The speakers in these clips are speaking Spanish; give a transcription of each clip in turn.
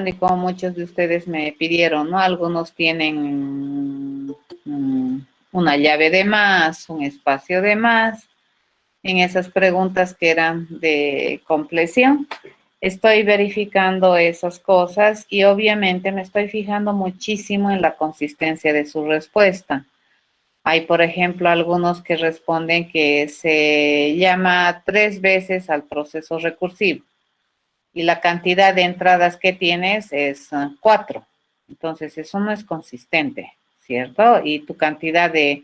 y como muchos de ustedes me pidieron, ¿no? Algunos tienen una llave de más, un espacio de más, en esas preguntas que eran de compleción. Estoy verificando esas cosas y obviamente me estoy fijando muchísimo en la consistencia de su respuesta. Hay, por ejemplo, algunos que responden que se llama 3 veces al proceso recursivo y la cantidad de entradas que tienes es 4. Entonces, eso no es consistente, ¿cierto? Y tu cantidad de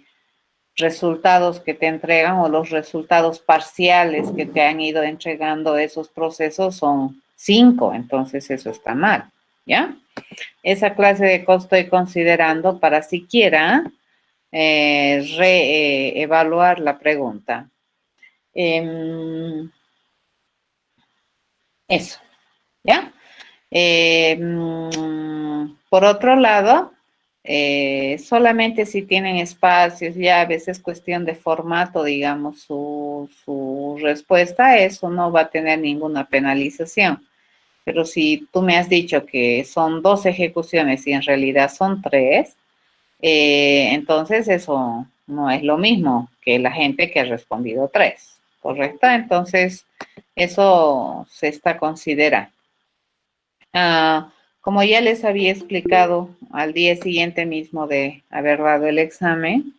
resultados que te entregan o los resultados parciales que te han ido entregando esos procesos son 5, entonces eso está mal, ¿ya? Esa clase de cosas estoy considerando para siquiera evaluar la pregunta. Eso, ¿ya? Por otro lado, solamente si tienen espacios, ya a veces es cuestión de formato, digamos, su respuesta, eso no va a tener ninguna penalización. Pero si tú me has dicho que son 2 ejecuciones y en realidad son 3, entonces eso no es lo mismo que la gente que ha respondido 3, ¿correcto? Entonces, eso se está considerando. Como ya les había explicado al día siguiente mismo de haber dado el examen,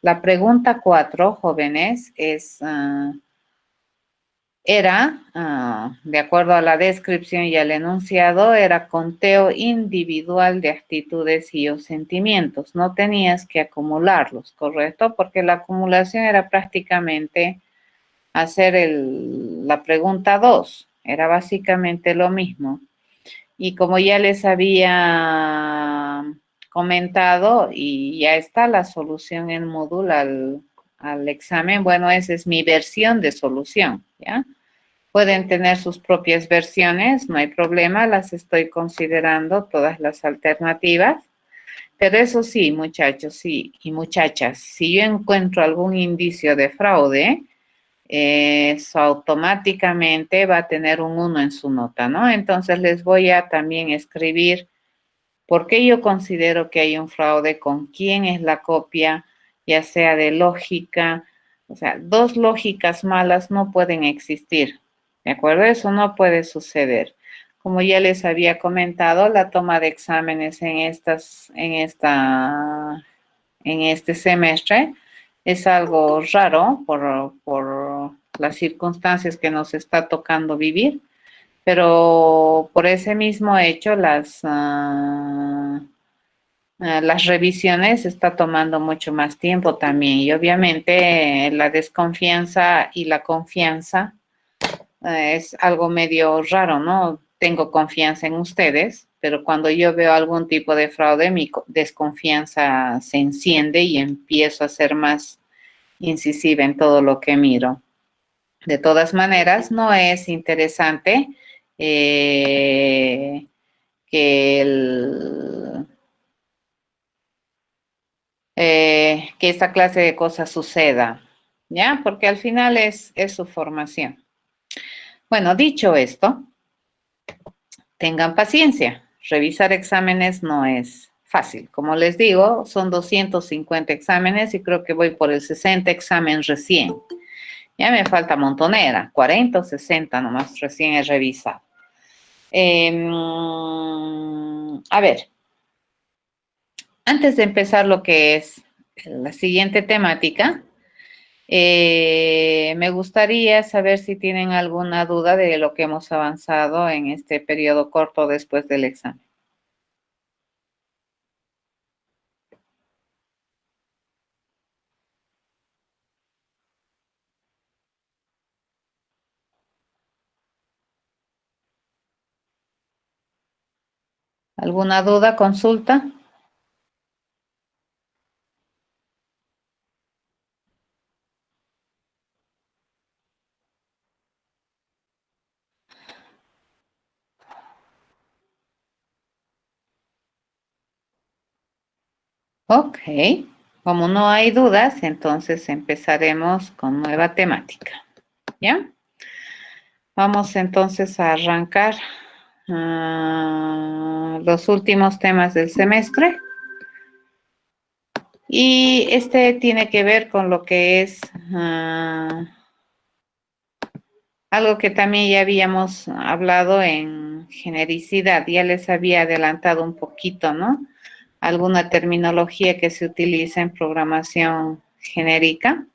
la pregunta 4, jóvenes, era, de acuerdo a la descripción y al enunciado, era conteo individual de actitudes y o sentimientos. No tenías que acumularlos, ¿correcto? Porque la acumulación era prácticamente hacer la pregunta 2. Era básicamente lo mismo. Y como ya les había comentado, y ya está la solución en Moodle al examen, bueno, esa es mi versión de solución, ¿ya? Pueden tener sus propias versiones, no hay problema, las estoy considerando todas las alternativas. Pero eso sí, muchachos, sí, y muchachas, si yo encuentro algún indicio de fraude, eso automáticamente va a tener un 1 en su nota, ¿no? Entonces les voy a también escribir por qué yo considero que hay un fraude, con quién es la copia, ya sea de lógica, o sea, 2 lógicas malas no pueden existir, ¿de acuerdo? Eso no puede suceder. Como ya les había comentado, la toma de exámenes en este semestre es algo raro por las circunstancias que nos está tocando vivir, pero por ese mismo hecho las revisiones está tomando mucho más tiempo también y obviamente la desconfianza y la confianza es algo medio raro, ¿no? Tengo confianza en ustedes, pero cuando yo veo algún tipo de fraude, mi desconfianza se enciende y empiezo a ser más incisiva en todo lo que miro. De todas maneras, no es interesante que esta clase de cosas suceda, ¿ya? Porque al final es su formación. Bueno, dicho esto, tengan paciencia. Revisar exámenes no es fácil. Como les digo, son 250 exámenes y creo que voy por el 60 examen recién. Ya me falta montonera, 40 o 60 nomás recién he revisado. A ver, antes de empezar lo que es la siguiente temática, me gustaría saber si tienen alguna duda de lo que hemos avanzado en este periodo corto después del examen. ¿Alguna duda, consulta? Ok, como no hay dudas, entonces empezaremos con nueva temática, ¿ya? Vamos entonces a arrancar los últimos temas del semestre. Y este tiene que ver con lo que es algo que también ya habíamos hablado en genericidad. Ya les había adelantado un poquito, ¿no? Alguna terminología que se utiliza en programación genérica.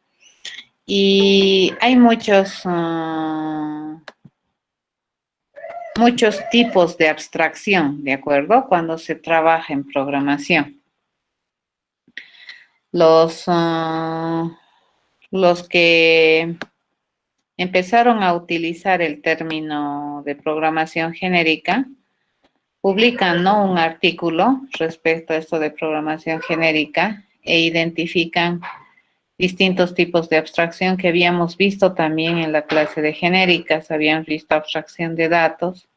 Y hay muchos tipos de abstracción, ¿de acuerdo? Cuando se trabaja en programación. Los que empezaron a utilizar el término de programación genérica publican, ¿no?, un artículo respecto a esto de programación genérica e identifican distintos tipos de abstracción que habíamos visto también en la clase de genéricas. Habíamos visto abstracción de datos,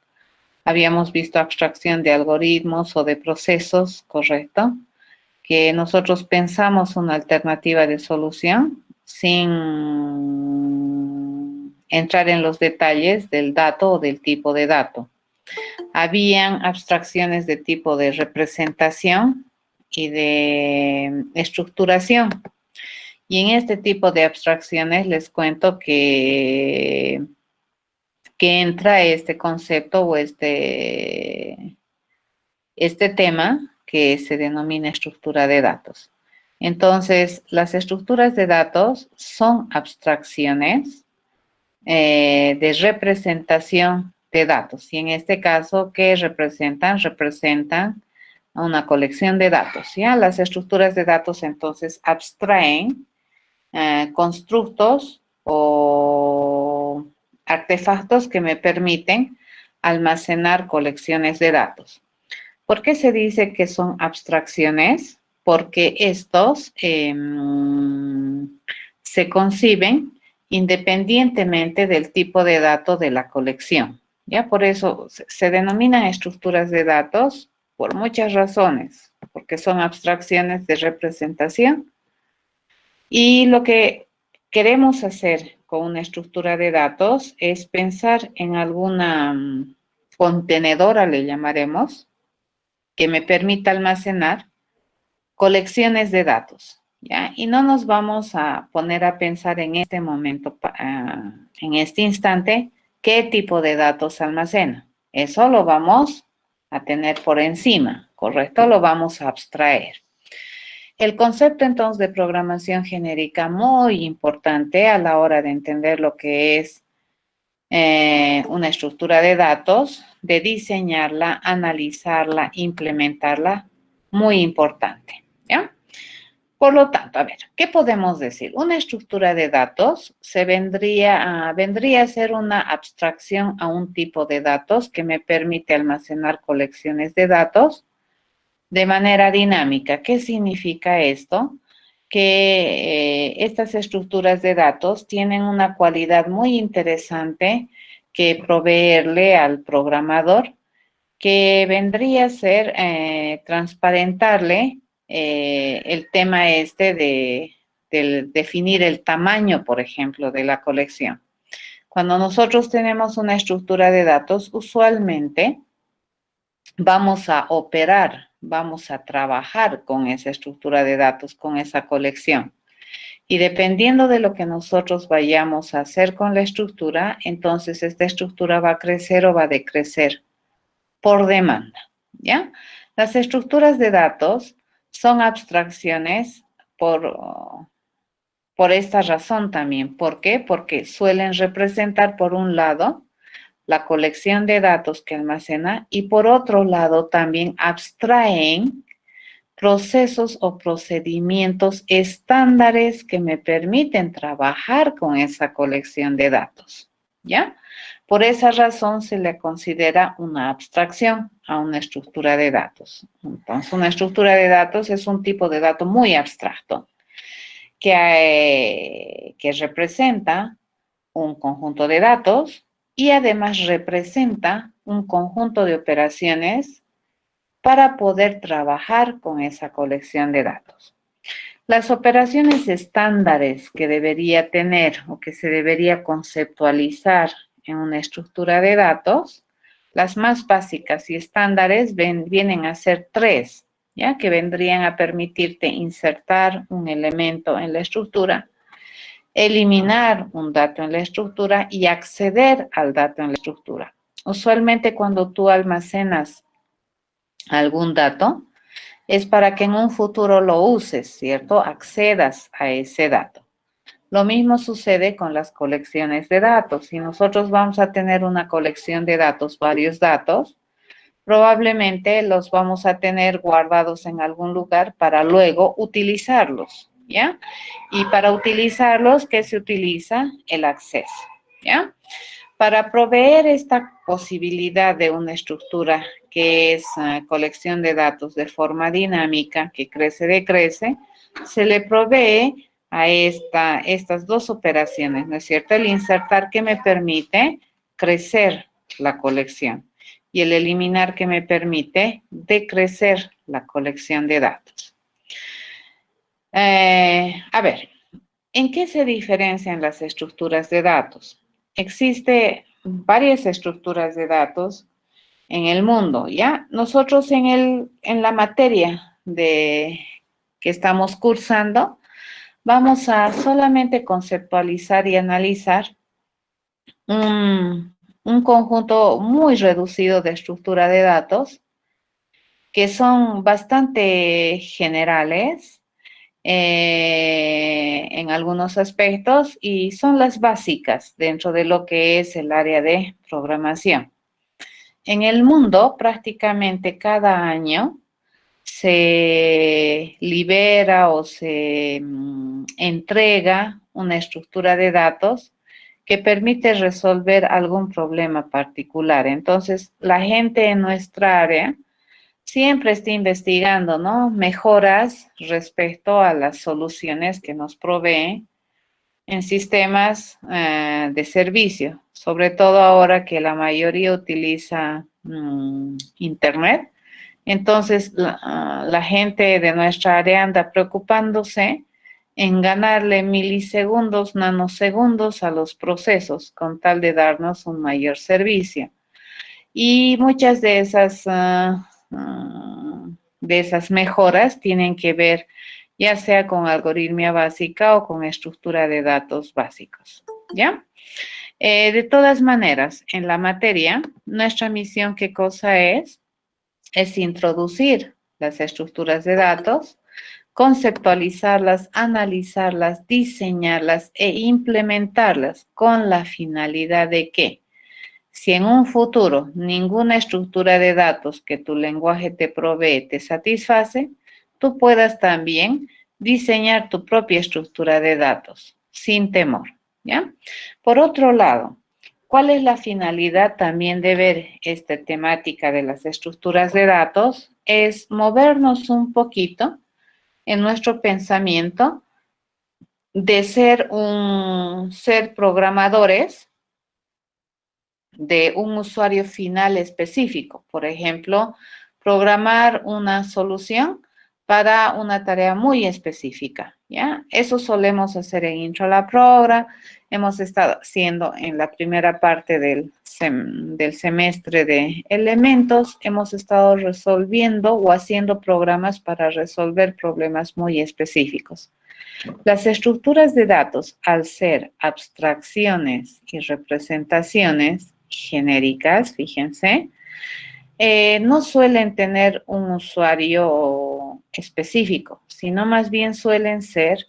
habíamos visto abstracción de algoritmos o de procesos, ¿correcto? Que nosotros pensamos una alternativa de solución sin entrar en los detalles del dato o del tipo de dato. Habían abstracciones de tipo de representación y de estructuración. Y en este tipo de abstracciones les cuento que entra este concepto o este tema que se denomina estructura de datos. Entonces, las estructuras de datos son abstracciones de representación de datos. Y en este caso, ¿qué representan? Representan una colección de datos. ¿Ya? Las estructuras de datos entonces abstraen constructos o artefactos que me permiten almacenar colecciones de datos. ¿Por qué se dice que son abstracciones? Porque estos se conciben independientemente del tipo de dato de la colección. ¿Ya? Por eso se denominan estructuras de datos por muchas razones, porque son abstracciones de representación. Y lo que queremos hacer con una estructura de datos es pensar en alguna contenedora, le llamaremos, que me permita almacenar colecciones de datos, ¿ya? Y no nos vamos a poner a pensar en este momento, en este instante, qué tipo de datos almacena. Eso lo vamos a tener por encima, ¿correcto? Lo vamos a abstraer. El concepto entonces de programación genérica, muy importante a la hora de entender lo que es una estructura de datos, de diseñarla, analizarla, implementarla, muy importante, ¿ya? Por lo tanto, a ver, ¿qué podemos decir? Una estructura de datos vendría a ser una abstracción a un tipo de datos que me permite almacenar colecciones de datos de manera dinámica. ¿Qué significa esto? Que estas estructuras de datos tienen una cualidad muy interesante que proveerle al programador, que vendría a ser transparentarle el tema este de definir el tamaño, por ejemplo, de la colección. Cuando nosotros tenemos una estructura de datos, usualmente vamos a operar, vamos a trabajar con esa estructura de datos, con esa colección. Y dependiendo de lo que nosotros vayamos a hacer con la estructura, entonces esta estructura va a crecer o va a decrecer por demanda, ¿ya? Las estructuras de datos son abstracciones por esta razón también. ¿Por qué? Porque suelen representar, por un lado, la colección de datos que almacena y por otro lado también abstraen procesos o procedimientos estándares que me permiten trabajar con esa colección de datos, ¿ya? Por esa razón se le considera una abstracción a una estructura de datos. Entonces, una estructura de datos es un tipo de dato muy abstracto que representa un conjunto de datos y además representa un conjunto de operaciones para poder trabajar con esa colección de datos. Las operaciones estándares que debería tener o que se debería conceptualizar en una estructura de datos, las más básicas y estándares vienen a ser 3, ¿ya? Que vendrían a permitirte insertar un elemento en la estructura, eliminar un dato en la estructura y acceder al dato en la estructura. Usualmente cuando tú almacenas algún dato, es para que en un futuro lo uses, ¿cierto? Accedas a ese dato. Lo mismo sucede con las colecciones de datos. Si nosotros vamos a tener una colección de datos, varios datos, probablemente los vamos a tener guardados en algún lugar para luego utilizarlos, ¿ya? Y para utilizarlos, ¿qué se utiliza? El acceso, ¿ya? Para proveer esta posibilidad de una estructura que es colección de datos de forma dinámica, que crece, decrece, se le provee a estas dos operaciones, ¿no es cierto? El insertar que me permite crecer la colección y el eliminar que me permite decrecer la colección de datos. A ver, ¿en qué se diferencian las estructuras de datos? Existen varias estructuras de datos en el mundo, ¿ya? Nosotros en la materia que estamos cursando, vamos a solamente conceptualizar y analizar un conjunto muy reducido de estructura de datos que son bastante generales en algunos aspectos y son las básicas dentro de lo que es el área de programación. En el mundo, prácticamente cada año se libera o se entrega una estructura de datos que permite resolver algún problema particular. Entonces, la gente en nuestra área siempre está investigando, ¿no? Mejoras respecto a las soluciones que nos proveen en sistemas de servicio, sobre todo ahora que la mayoría utiliza Internet. Entonces, la gente de nuestra área anda preocupándose en ganarle milisegundos, nanosegundos a los procesos con tal de darnos un mayor servicio. Y muchas de esas mejoras tienen que ver ya sea con algoritmia básica o con estructura de datos básicos, ¿ya? De todas maneras, en la materia, nuestra misión, ¿qué cosa es? Es introducir las estructuras de datos, conceptualizarlas, analizarlas, diseñarlas e implementarlas con la finalidad de que si en un futuro ninguna estructura de datos que tu lenguaje te provee te satisface, tú puedas también diseñar tu propia estructura de datos sin temor, ¿ya? Por otro lado, ¿cuál es la finalidad también de ver esta temática de las estructuras de datos? Es movernos un poquito en nuestro pensamiento de ser programadores de un usuario final específico. Por ejemplo, programar una solución para una tarea muy específica, ¿ya? Eso solemos hacer en Intralab Program. Hemos estado haciendo en la primera parte del semestre de elementos, hemos estado resolviendo o haciendo programas para resolver problemas muy específicos. Las estructuras de datos, al ser abstracciones y representaciones genéricas, fíjense, no suelen tener un usuario específico, sino más bien suelen ser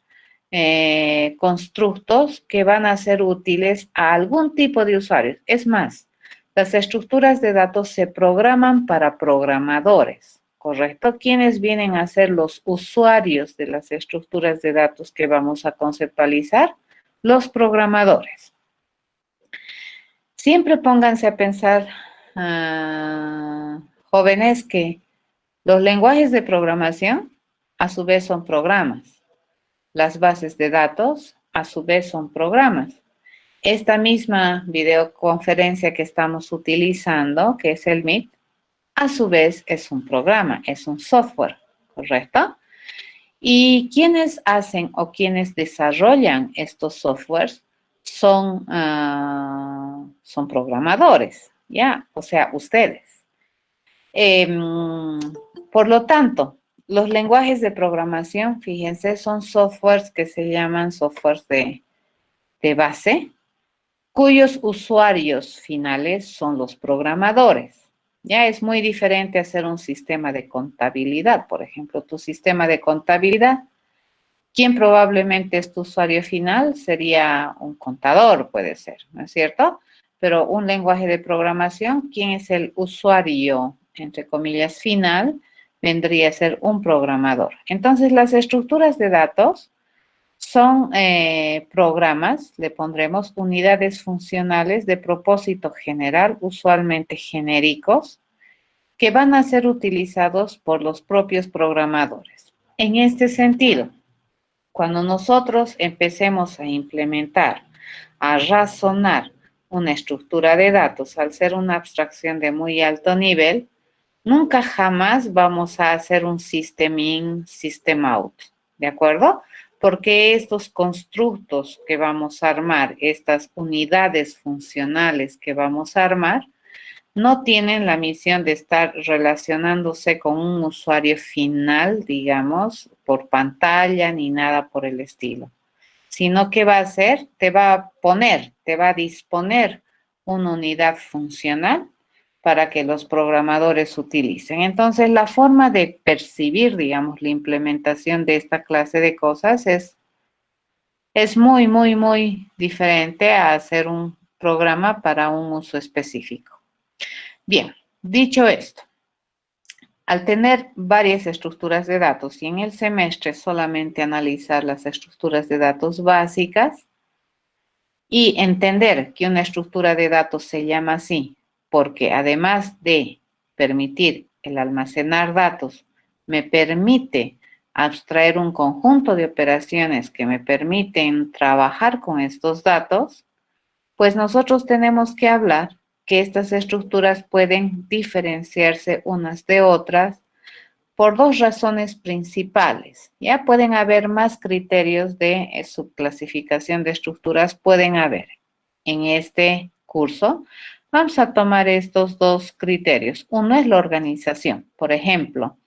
constructos que van a ser útiles a algún tipo de usuarios. Es más, las estructuras de datos se programan para programadores, ¿correcto? ¿Quiénes vienen a ser los usuarios de las estructuras de datos que vamos a conceptualizar? Los programadores. Siempre pónganse a pensar, jóvenes, que los lenguajes de programación a su vez son programas. Las bases de datos a su vez son programas. Esta misma videoconferencia que estamos utilizando, que es el Meet, a su vez es un programa, es un software, ¿correcto? Y quienes hacen o quienes desarrollan estos softwares son son programadores, ¿ya? O sea, ustedes. Por lo tanto, los lenguajes de programación, fíjense, son softwares que se llaman softwares de base, cuyos usuarios finales son los programadores. Ya es muy diferente hacer un sistema de contabilidad. Por ejemplo, tu sistema de contabilidad, ¿quién probablemente es tu usuario final? Sería un contador, puede ser, ¿no es cierto? Pero un lenguaje de programación, ¿quién es el usuario, entre comillas, final? Vendría a ser un programador. Entonces, las estructuras de datos son programas, le pondremos unidades funcionales de propósito general, usualmente genéricos, que van a ser utilizados por los propios programadores. En este sentido, cuando nosotros empecemos a implementar, a razonar una estructura de datos, al ser una abstracción de muy alto nivel, nunca jamás vamos a hacer un system in, system out, ¿de acuerdo? Porque estos constructos que vamos a armar, estas unidades funcionales que vamos a armar, no tienen la misión de estar relacionándose con un usuario final, digamos, por pantalla ni nada por el estilo, sino que va a hacer, te va a poner, te va a disponer una unidad funcional para que los programadores utilicen. Entonces, la forma de percibir, digamos, la implementación de esta clase de cosas es muy, muy, muy diferente a hacer un programa para un uso específico. Bien, dicho esto, al tener varias estructuras de datos y en el semestre solamente analizar las estructuras de datos básicas y entender que una estructura de datos se llama así porque además de permitir el almacenar datos, me permite abstraer un conjunto de operaciones que me permiten trabajar con estos datos, pues nosotros tenemos que hablar que estas estructuras pueden diferenciarse unas de otras por dos razones principales. Ya pueden haber más criterios de subclasificación de estructuras, pueden haber. En este curso vamos a tomar estos dos criterios. Uno es la organización. Por ejemplo,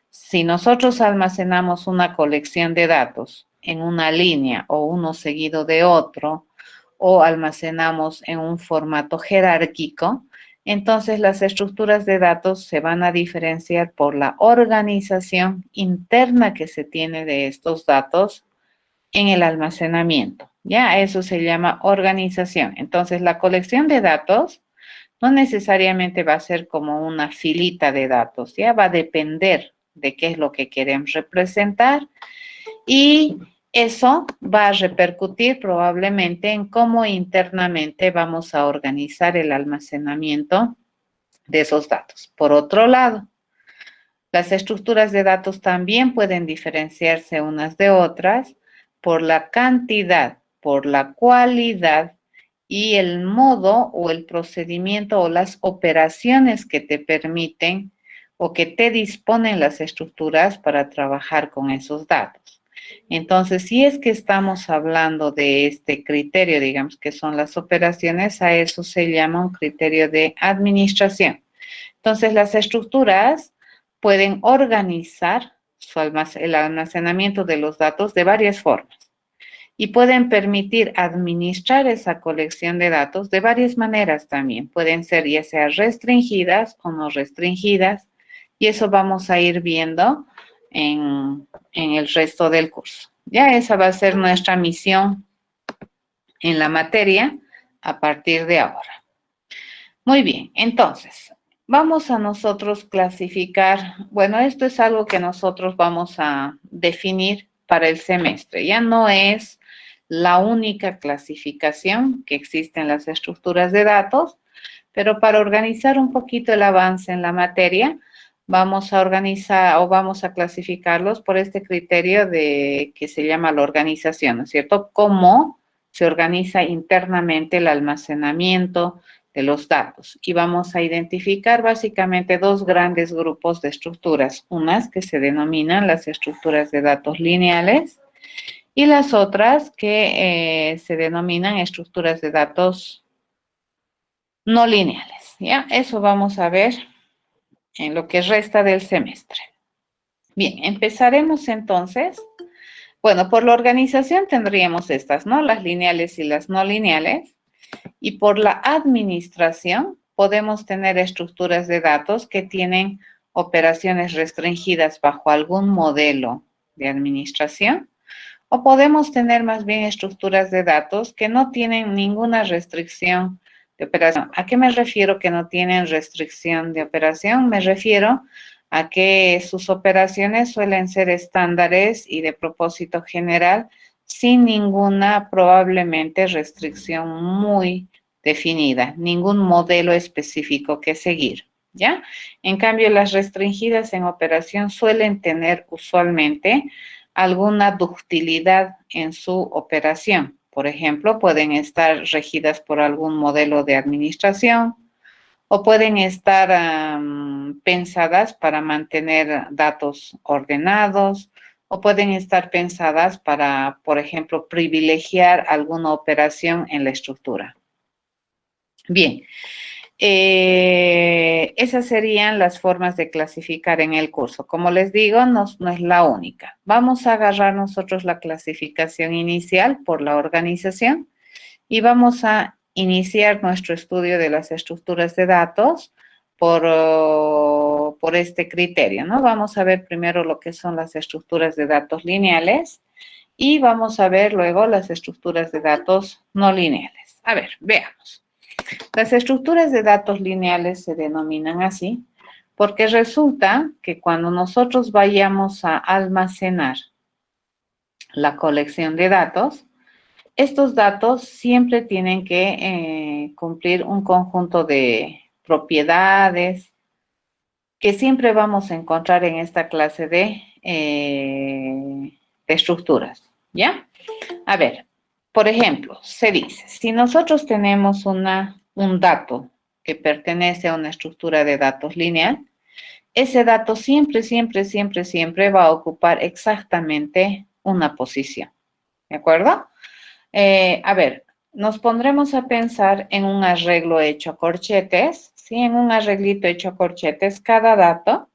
si nosotros almacenamos una colección de datos en una línea o uno seguido de otro, o almacenamos en un formato jerárquico, entonces las estructuras de datos se van a diferenciar por la organización interna que se tiene de estos datos en el almacenamiento. Ya, eso se llama organización. Entonces, la colección de datos no necesariamente va a ser como una filita de datos, ya va a depender de qué es lo que queremos representar y eso va a repercutir probablemente en cómo internamente vamos a organizar el almacenamiento de esos datos. Por otro lado, las estructuras de datos también pueden diferenciarse unas de otras por la cantidad, por la cualidad y el modo o el procedimiento o las operaciones que te permiten o que te disponen las estructuras para trabajar con esos datos. Entonces, si es que estamos hablando de este criterio, digamos que son las operaciones, a eso se llama un criterio de administración. Entonces, las estructuras pueden organizar el almacenamiento de los datos de varias formas y pueden permitir administrar esa colección de datos de varias maneras también. Pueden ser ya sea restringidas o no restringidas y eso vamos a ir viendo en el resto del curso. Ya esa va a ser nuestra misión en la materia a partir de ahora. Muy bien, entonces, vamos a nosotros clasificar, bueno, esto es algo que nosotros vamos a definir para el semestre. Ya no es la única clasificación que existe en las estructuras de datos, pero para organizar un poquito el avance en la materia, vamos a organizar o vamos a clasificarlos por este criterio de que se llama la organización, ¿no es cierto? Cómo se organiza internamente el almacenamiento de los datos. Y vamos a identificar básicamente dos grandes grupos de estructuras, unas que se denominan las estructuras de datos lineales y las otras que se denominan estructuras de datos no lineales, ¿ya? Eso vamos a ver en lo que resta del semestre. Bien, empezaremos entonces. Bueno, por la organización tendríamos estas, ¿no? Las lineales y las no lineales. Y por la administración podemos tener estructuras de datos que tienen operaciones restringidas bajo algún modelo de administración, o podemos tener más bien estructuras de datos que no tienen ninguna restricción de operación. ¿A qué me refiero que no tienen restricción de operación? Me refiero a que sus operaciones suelen ser estándares y de propósito general, sin ninguna probablemente restricción muy definida, ningún modelo específico que seguir, ¿ya? En cambio, las restringidas en operación suelen tener usualmente alguna ductilidad en su operación. Por ejemplo, pueden estar regidas por algún modelo de administración o pueden estar pensadas para mantener datos ordenados o pueden estar pensadas para, por ejemplo, privilegiar alguna operación en la estructura. Bien, esas serían las formas de clasificar en el curso. Como les digo, no es la única. Vamos a agarrar nosotros la clasificación inicial por la organización y vamos a iniciar nuestro estudio de las estructuras de datos por este criterio, ¿no? Vamos a ver primero lo que son las estructuras de datos lineales y vamos a ver luego las estructuras de datos no lineales. A ver, veamos. Las estructuras de datos lineales se denominan así porque resulta que cuando nosotros vayamos a almacenar la colección de datos, estos datos siempre tienen que cumplir un conjunto de propiedades que siempre vamos a encontrar en esta clase de estructuras, ¿ya? A ver, por ejemplo, se dice, si nosotros tenemos un dato que pertenece a una estructura de datos lineal, ese dato siempre va a ocupar exactamente una posición, ¿de acuerdo? A ver, nos pondremos a pensar en un arreglo hecho a corchetes, ¿sí? En un arreglito hecho a corchetes, cada dato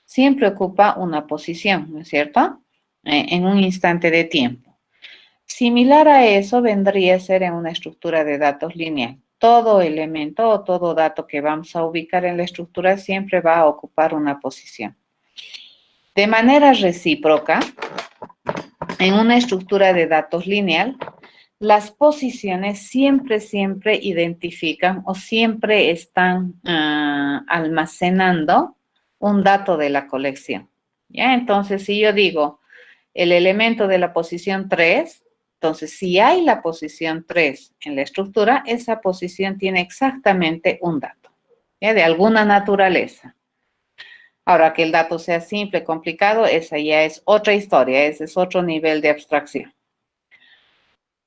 siempre ocupa una posición, ¿no es cierto? En un instante de tiempo. Similar a eso vendría a ser en una estructura de datos lineal. Todo elemento o todo dato que vamos a ubicar en la estructura siempre va a ocupar una posición. De manera recíproca, en una estructura de datos lineal, las posiciones siempre identifican o siempre están almacenando un dato de la colección. ¿Ya? Entonces, si yo digo el elemento de la posición 3, entonces si hay la posición 3 en la estructura, esa posición tiene exactamente un dato, ¿ya? De alguna naturaleza. Ahora, que el dato sea simple, complicado, esa ya es otra historia, ese es otro nivel de abstracción.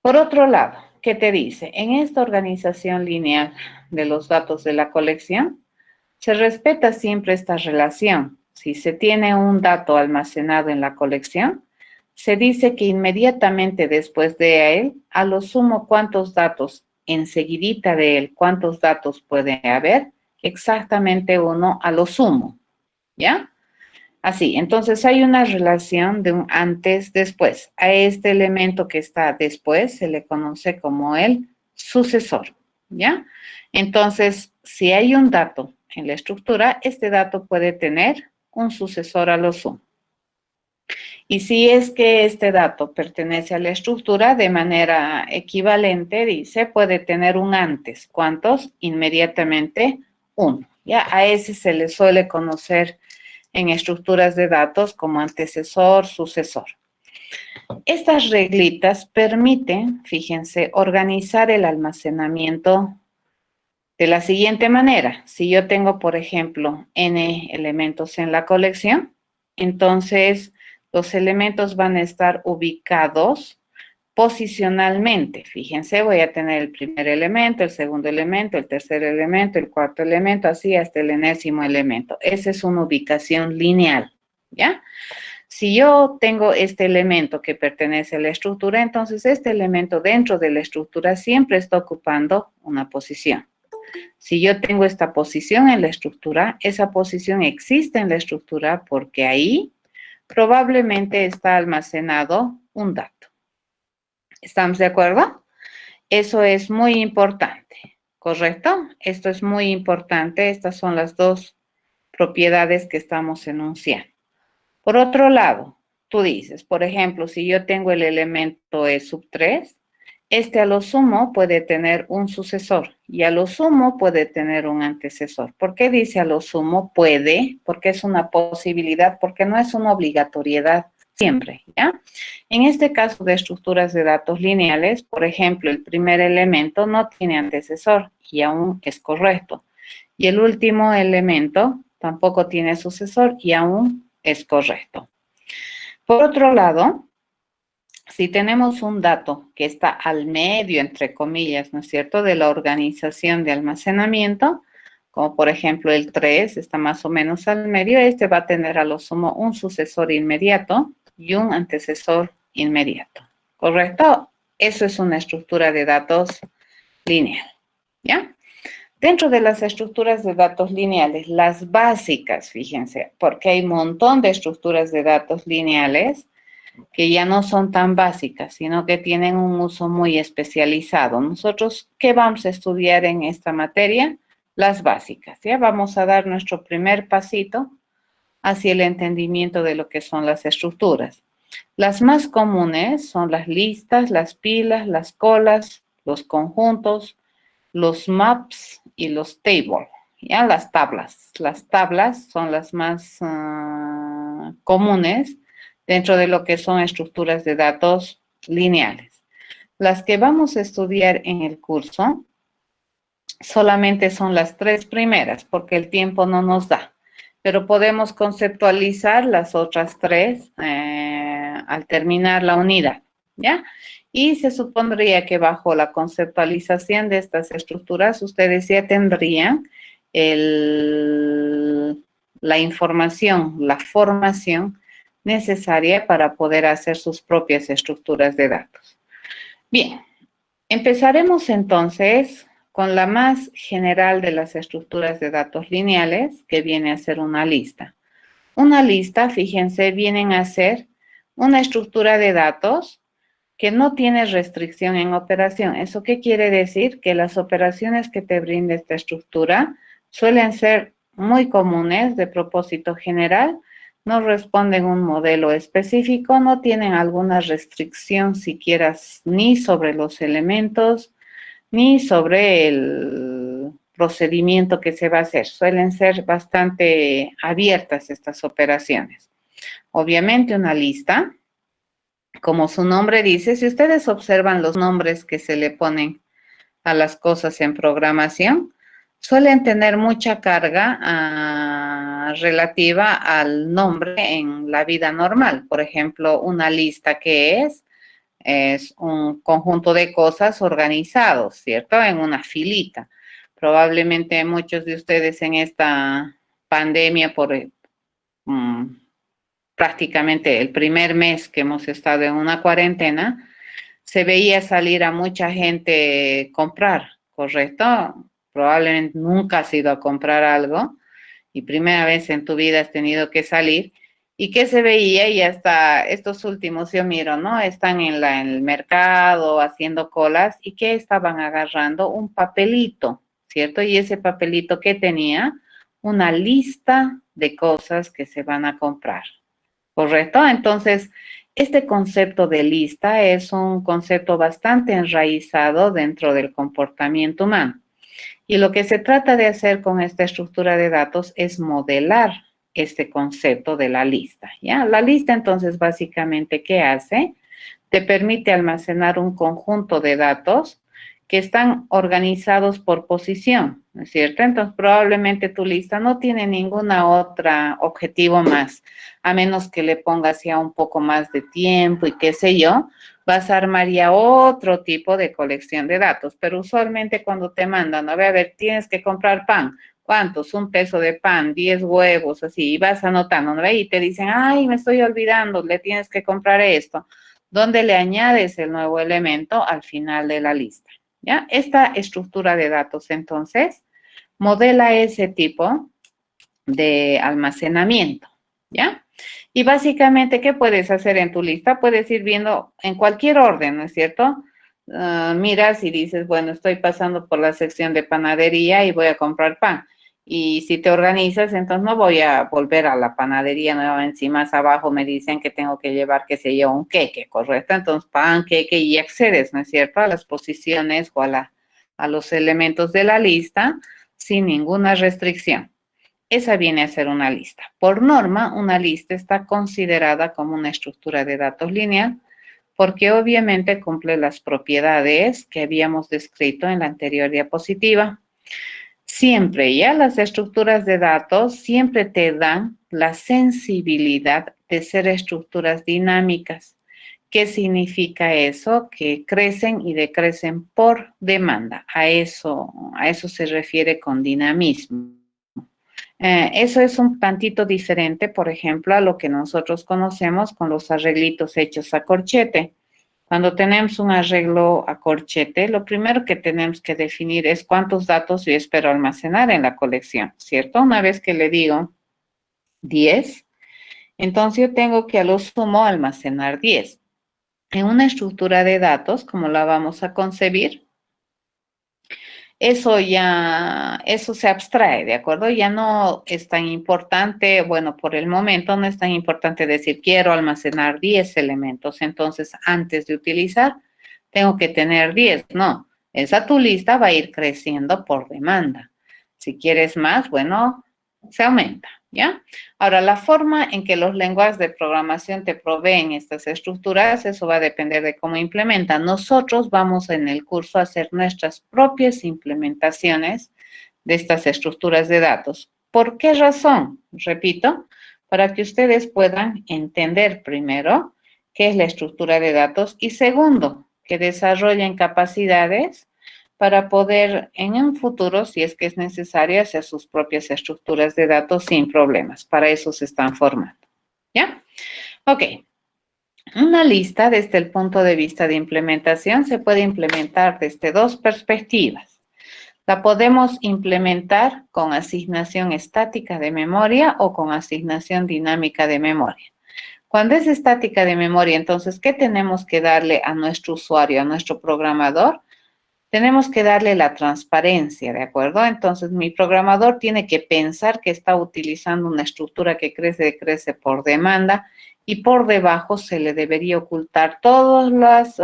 Por otro lado, ¿qué te dice? En esta organización lineal de los datos de la colección, se respeta siempre esta relación. Si se tiene un dato almacenado en la colección, se dice que inmediatamente después de él, a lo sumo cuántos datos, enseguidita de él, cuántos datos puede haber, exactamente uno a lo sumo, ¿ya? Así, entonces hay una relación de un antes-después. A este elemento que está después se le conoce como el sucesor, ¿ya? Entonces, si hay un dato en la estructura, este dato puede tener un sucesor a lo sumo. Y si es que este dato pertenece a la estructura, de manera equivalente, dice, puede tener un antes. ¿Cuántos? Inmediatamente uno. ¿Ya? A ese se le suele conocer en estructuras de datos como antecesor, sucesor. Estas reglitas permiten, fíjense, organizar el almacenamiento de la siguiente manera. Si yo tengo, por ejemplo, n elementos en la colección, entonces los elementos van a estar ubicados posicionalmente. Fíjense, voy a tener el primer elemento, el segundo elemento, el tercer elemento, el cuarto elemento, así hasta el enésimo elemento. Esa es una ubicación lineal, ¿ya? Si yo tengo este elemento que pertenece a la estructura, entonces este elemento dentro de la estructura siempre está ocupando una posición. Si yo tengo esta posición en la estructura, esa posición existe en la estructura porque ahí probablemente está almacenado un dato. ¿Estamos de acuerdo? Eso es muy importante, ¿correcto? Esto es muy importante. Estas son las dos propiedades que estamos enunciando. Por otro lado, tú dices, por ejemplo, si yo tengo el elemento E sub 3, este a lo sumo puede tener un sucesor y a lo sumo puede tener un antecesor. ¿Por qué dice a lo sumo puede? Porque es una posibilidad, porque no es una obligatoriedad siempre, ¿ya? En este caso de estructuras de datos lineales, por ejemplo, el primer elemento no tiene antecesor y aún es correcto. Y el último elemento tampoco tiene sucesor y aún es correcto. Por otro lado, si tenemos un dato que está al medio, entre comillas, ¿no es cierto?, de la organización de almacenamiento, como por ejemplo el 3 está más o menos al medio, este va a tener a lo sumo un sucesor inmediato y un antecesor inmediato, ¿correcto? Eso es una estructura de datos lineal, ¿ya? Dentro de las estructuras de datos lineales, las básicas, fíjense, porque hay un montón de estructuras de datos lineales que ya no son tan básicas, sino que tienen un uso muy especializado. Nosotros, ¿qué vamos a estudiar en esta materia? Las básicas, ¿ya? Vamos a dar nuestro primer pasito hacia el entendimiento de lo que son las estructuras. Las más comunes son las listas, las pilas, las colas, los conjuntos, los maps y los tables, ¿ya? Las tablas. Las tablas son las más comunes dentro de lo que son estructuras de datos lineales. Las que vamos a estudiar en el curso solamente son las 3 primeras, porque el tiempo no nos da, pero podemos conceptualizar las otras 3 al terminar la unidad, ¿ya? Y se supondría que bajo la conceptualización de estas estructuras, ustedes ya tendrían la información, la formación necesaria para poder hacer sus propias estructuras de datos. Bien, empezaremos entonces con la más general de las estructuras de datos lineales, que viene a ser una lista. Una lista, fíjense, vienen a ser una estructura de datos que no tiene restricción en operación. ¿Eso qué quiere decir? Que las operaciones que te brinda esta estructura suelen ser muy comunes, de propósito general, no responden a un modelo específico, no tienen alguna restricción siquiera ni sobre los elementos, ni sobre el procedimiento que se va a hacer. Suelen ser bastante abiertas estas operaciones. Obviamente una lista, como su nombre dice, si ustedes observan los nombres que se le ponen a las cosas en programación, suelen tener mucha carga relativa al nombre en la vida normal. Por ejemplo, una lista que es un conjunto de cosas organizados, ¿cierto? En una filita. Probablemente muchos de ustedes en esta pandemia prácticamente el primer mes que hemos estado en una cuarentena, se veía salir a mucha gente comprar, ¿correcto? Probablemente nunca has ido a comprar algo y primera vez en tu vida has tenido que salir. ¿Y qué se veía? Y hasta estos últimos, yo miro, ¿no? Están en el mercado haciendo colas y ¿qué estaban agarrando? Un papelito, ¿cierto? Y ese papelito que tenía una lista de cosas que se van a comprar, ¿correcto? Entonces, este concepto de lista es un concepto bastante enraizado dentro del comportamiento humano. Y lo que se trata de hacer con esta estructura de datos es modelar este concepto de la lista, ¿ya? La lista, entonces, básicamente, ¿qué hace? Te permite almacenar un conjunto de datos que están organizados por posición, ¿no es cierto? Entonces, probablemente tu lista no tiene ninguna otra objetivo más, a menos que le pongas ya un poco más de tiempo y qué sé yo, vas a armar ya otro tipo de colección de datos, pero usualmente cuando te mandan, a ver, tienes que comprar pan, ¿cuántos? 1 peso de pan, 10 huevos, así, y vas anotando, ¿no? Y te dicen, ay, me estoy olvidando, le tienes que comprar esto. ¿Dónde le añades el nuevo elemento? Al final de la lista. ¿ya? Esta estructura de datos, entonces, modela ese tipo de almacenamiento, ¿ya? Y básicamente, ¿qué puedes hacer en tu lista? Puedes ir viendo en cualquier orden, ¿no es cierto? Miras y dices, bueno, estoy pasando por la sección de panadería y voy a comprar pan. Y si te organizas, entonces no voy a volver a la panadería nuevamente. Si más abajo me dicen que tengo que llevar, qué sé yo, un queque, ¿correcto? Entonces, pan, queque, y accedes, ¿no es cierto?, a las posiciones o a los elementos de la lista sin ninguna restricción. Esa viene a ser una lista. Por norma, una lista está considerada como una estructura de datos lineal porque obviamente cumple las propiedades que habíamos descrito en la anterior diapositiva. Siempre, ya las estructuras de datos siempre te dan la sensibilidad de ser estructuras dinámicas. ¿Qué significa eso? Que crecen y decrecen por demanda. A eso se refiere con dinamismo. Eso es un tantito diferente, por ejemplo, a lo que nosotros conocemos con los arreglitos hechos a corchete. Cuando tenemos un arreglo a corchete, lo primero que tenemos que definir es cuántos datos yo espero almacenar en la colección, ¿cierto? Una vez que le digo 10, entonces yo tengo que a lo sumo almacenar 10. En una estructura de datos, como la vamos a concebir, eso se abstrae, ¿de acuerdo? Ya no es tan importante, bueno, por el momento no es tan importante decir quiero almacenar 10 elementos, entonces antes de utilizar tengo que tener 10, no, esa tu lista va a ir creciendo por demanda. Si quieres más, bueno, se aumenta, ¿ya? Ahora, la forma en que los lenguajes de programación te proveen estas estructuras, eso va a depender de cómo implementan. Nosotros vamos en el curso a hacer nuestras propias implementaciones de estas estructuras de datos. ¿Por qué razón? Repito, para que ustedes puedan entender primero qué es la estructura de datos y segundo, que desarrollen capacidades para poder en un futuro, si es que es necesario, hacer sus propias estructuras de datos sin problemas. Para eso se están formando. ¿Ya? Ok. Una lista desde el punto de vista de implementación se puede implementar desde dos perspectivas. La podemos implementar con asignación estática de memoria o con asignación dinámica de memoria. Cuando es estática de memoria, entonces, ¿qué tenemos que darle a nuestro usuario, a nuestro programador? Tenemos que darle la transparencia, ¿de acuerdo? Entonces, mi programador tiene que pensar que está utilizando una estructura que crece por demanda y por debajo se le debería ocultar todos los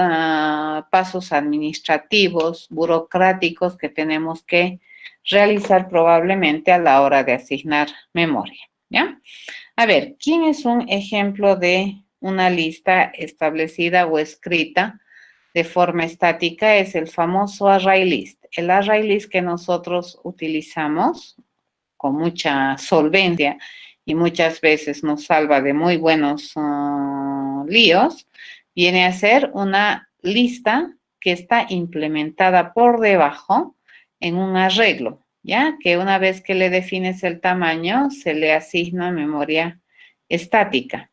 pasos administrativos, burocráticos que tenemos que realizar probablemente a la hora de asignar memoria, ¿ya? A ver, ¿quién es un ejemplo de una lista establecida o escrita de forma estática? Es el famoso array list. El array list que nosotros utilizamos con mucha solvencia y muchas veces nos salva de muy buenos líos, viene a ser una lista que está implementada por debajo en un arreglo, ¿ya? Que una vez que le defines el tamaño, se le asigna memoria estática.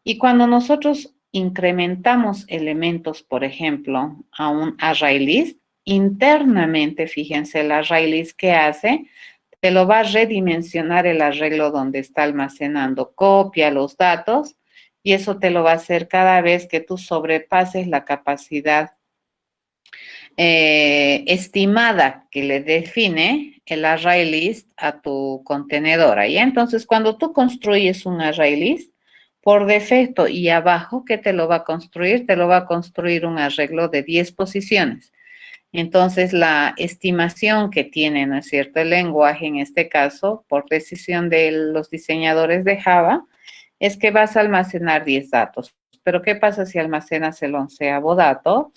Y cuando nosotros incrementamos elementos, por ejemplo, a un array list, internamente, fíjense, el array list que hace, te lo va a redimensionar el arreglo donde está almacenando, copia los datos y eso te lo va a hacer cada vez que tú sobrepases la capacidad estimada que le define el array list a tu contenedor. ¿Ya? Entonces, cuando tú construyes un array list, por defecto y abajo, ¿qué te lo va a construir? Te lo va a construir un arreglo de 10 posiciones. Entonces, la estimación que tiene, ¿no es cierto?, el lenguaje, en este caso, por decisión de los diseñadores de Java, es que vas a almacenar 10 datos. Pero, ¿qué pasa si almacenas el 11º dato?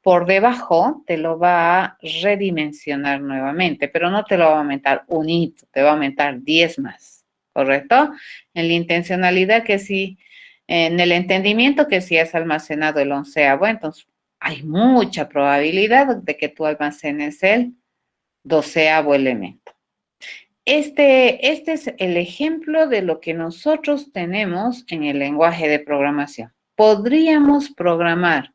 Por debajo te lo va a redimensionar nuevamente, pero no te lo va a aumentar un hito, te va a aumentar 10 más, ¿correcto? En la intencionalidad que sí, en el entendimiento que sí has almacenado el 11º, entonces hay mucha probabilidad de que tú almacenes el 12º elemento. Este es el ejemplo de lo que nosotros tenemos en el lenguaje de programación. Podríamos programar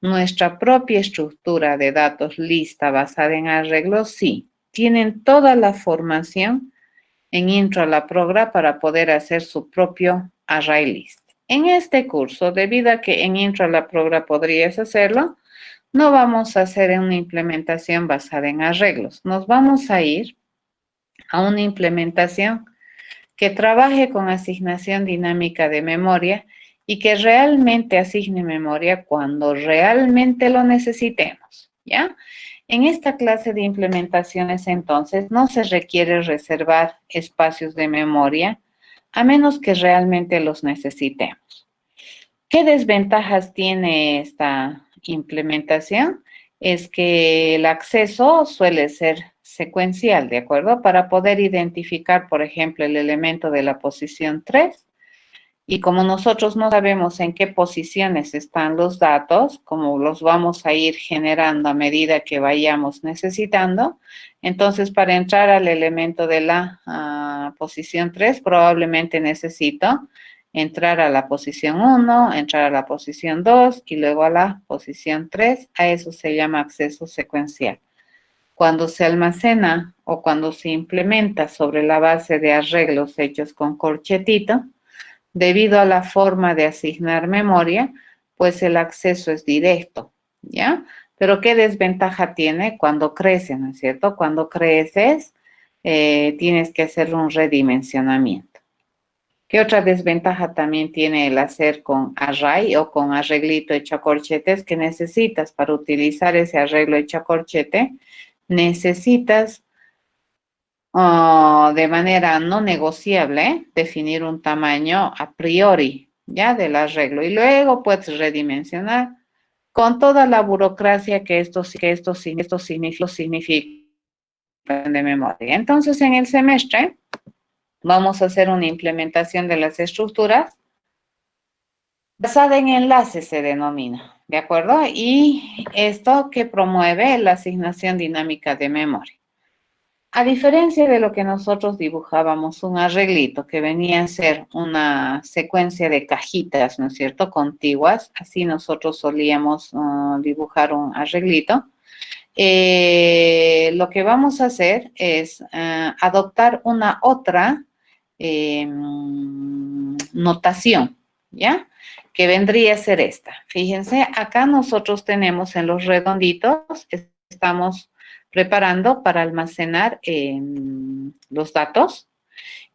nuestra propia estructura de datos lista basada en arreglos, sí, tienen toda la formación en Intro a la Progra para poder hacer su propio array list. En este curso, debido a que en Intro a la Progra podrías hacerlo, no vamos a hacer una implementación basada en arreglos. Nos vamos a ir a una implementación que trabaje con asignación dinámica de memoria y que realmente asigne memoria cuando realmente lo necesitemos, ¿ya? En esta clase de implementaciones, entonces, no se requiere reservar espacios de memoria a menos que realmente los necesitemos. ¿Qué desventajas tiene esta implementación? Es que el acceso suele ser secuencial, ¿de acuerdo? Para poder identificar, por ejemplo, el elemento de la posición 3, y como nosotros no sabemos en qué posiciones están los datos, como los vamos a ir generando a medida que vayamos necesitando, entonces para entrar al elemento de la posición 3 probablemente necesito entrar a la posición 1, entrar a la posición 2 y luego a la posición 3. A eso se llama acceso secuencial. Cuando se almacena o cuando se implementa sobre la base de arreglos hechos con corchetito, debido a la forma de asignar memoria, pues el acceso es directo, ¿ya? Pero ¿qué desventaja tiene cuando crece, no es cierto? Cuando creces, tienes que hacer un redimensionamiento. ¿Qué otra desventaja también tiene el hacer con array o con arreglito hecho a corchetes? Que necesitas para utilizar ese arreglo hecho a corchete, necesitas de manera no negociable, definir un tamaño a priori, ¿ya? Del arreglo. Y luego puedes redimensionar con toda la burocracia que esto significa de memoria. Entonces, en el semestre vamos a hacer una implementación de las estructuras basada en enlaces, se denomina, ¿de acuerdo? Y esto que promueve la asignación dinámica de memoria. A diferencia de lo que nosotros dibujábamos, un arreglito que venía a ser una secuencia de cajitas, ¿no es cierto?, contiguas, así nosotros solíamos dibujar un arreglito. Lo que vamos a hacer es adoptar una otra notación, ¿ya? Que vendría a ser esta. Fíjense, acá nosotros tenemos en los redonditos, estamos preparando para almacenar los datos.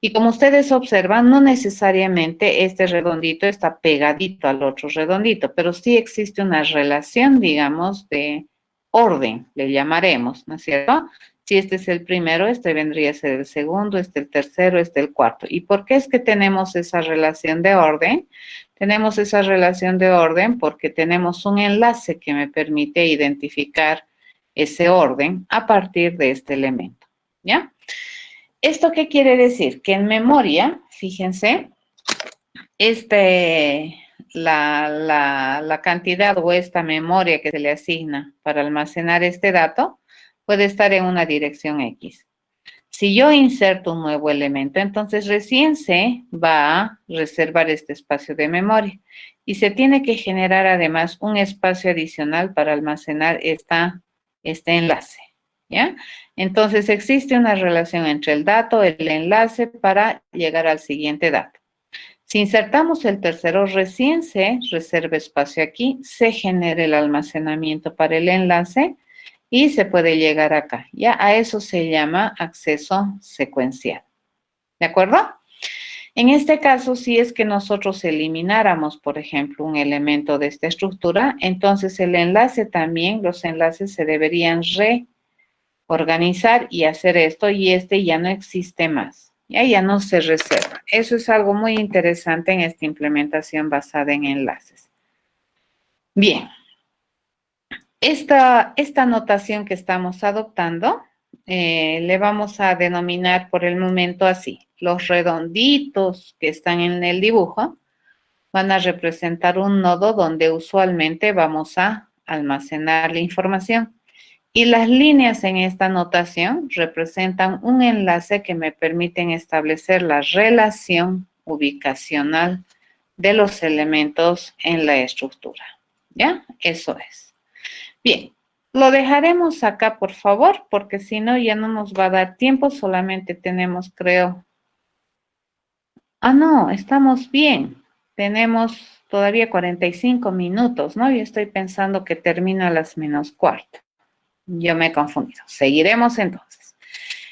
Y como ustedes observan, no necesariamente este redondito está pegadito al otro redondito, pero sí existe una relación, digamos, de orden, le llamaremos, ¿no es cierto? Si este es el primero, este vendría a ser el segundo, este el tercero, este el cuarto. ¿Y por qué es que tenemos esa relación de orden? Tenemos esa relación de orden porque tenemos un enlace que me permite identificar ese orden a partir de este elemento, ¿ya? ¿Esto qué quiere decir? Que en memoria, fíjense, la cantidad o esta memoria que se le asigna para almacenar este dato puede estar en una dirección X. Si yo inserto un nuevo elemento, entonces recién se va a reservar este espacio de memoria y se tiene que generar además un espacio adicional para almacenar este enlace, ¿ya? Entonces existe una relación entre el dato, el enlace para llegar al siguiente dato. Si insertamos el tercero, recién se reserva espacio aquí, se genera el almacenamiento para el enlace y se puede llegar acá. Ya a eso se llama acceso secuencial. ¿De acuerdo? En este caso, si es que nosotros elimináramos, por ejemplo, un elemento de esta estructura, entonces el enlace también, los enlaces se deberían reorganizar y hacer esto, y este ya no existe más. Ya no se reserva. Eso es algo muy interesante en esta implementación basada en enlaces. Bien. Esta notación que estamos adoptando le vamos a denominar por el momento así. Los redonditos que están en el dibujo van a representar un nodo donde usualmente vamos a almacenar la información. Y las líneas en esta notación representan un enlace que me permiten establecer la relación ubicacional de los elementos en la estructura. ¿Ya? Eso es. Bien, lo dejaremos acá, por favor, porque si no ya no nos va a dar tiempo, solamente tenemos, creo... Ah, no, estamos bien. Tenemos todavía 45 minutos, ¿no? Yo estoy pensando que termina a las menos cuarto. Yo me he confundido. Seguiremos entonces.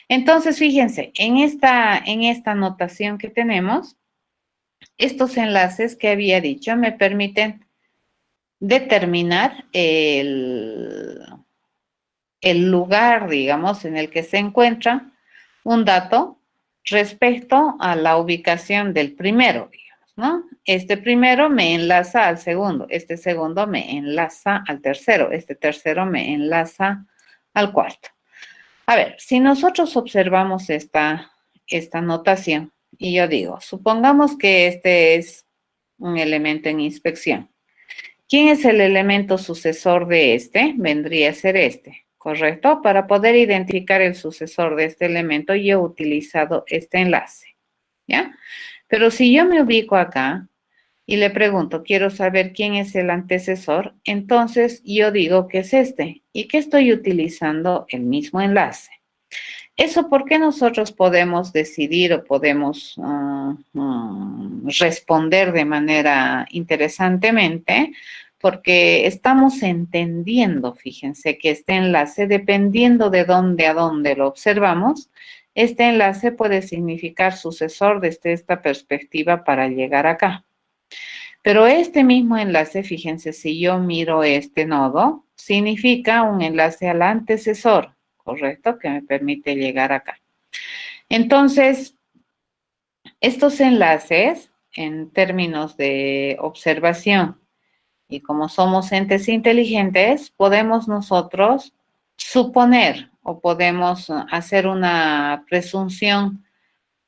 Entonces, fíjense, en esta anotación que tenemos, estos enlaces que había dicho me permiten determinar el lugar, digamos, en el que se encuentra un dato respecto a la ubicación del primero, digamos, ¿no? Este primero me enlaza al segundo, este segundo me enlaza al tercero, este tercero me enlaza al cuarto. A ver, si nosotros observamos esta notación, y yo digo, supongamos que este es un elemento en inspección. ¿Quién es el elemento sucesor de este? Vendría a ser este, ¿correcto? Para poder identificar el sucesor de este elemento, yo he utilizado este enlace, ¿ya? Pero si yo me ubico acá y le pregunto, quiero saber quién es el antecesor, entonces yo digo que es este y que estoy utilizando el mismo enlace. Eso, ¿por qué nosotros podemos decidir o podemos responder de manera interesantemente? Porque estamos entendiendo, fíjense, que este enlace, dependiendo de dónde a dónde lo observamos, este enlace puede significar sucesor desde esta perspectiva para llegar acá. Pero este mismo enlace, fíjense, si yo miro este nodo, significa un enlace al antecesor, ¿correcto? Que me permite llegar acá. Entonces, estos enlaces, en términos de observación, y como somos entes inteligentes, podemos nosotros suponer o podemos hacer una presunción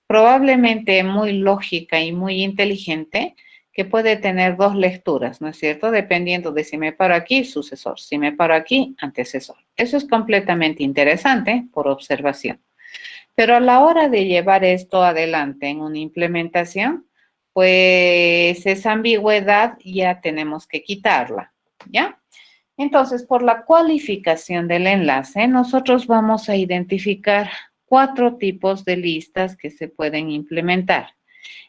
probablemente muy lógica y muy inteligente, que puede tener dos lecturas, ¿no es cierto? Dependiendo de si me paro aquí, sucesor, si me paro aquí, antecesor. Eso es completamente interesante por observación. Pero a la hora de llevar esto adelante en una implementación, pues esa ambigüedad ya tenemos que quitarla, ¿ya? Entonces, por la cualificación del enlace, nosotros vamos a identificar 4 tipos de listas que se pueden implementar.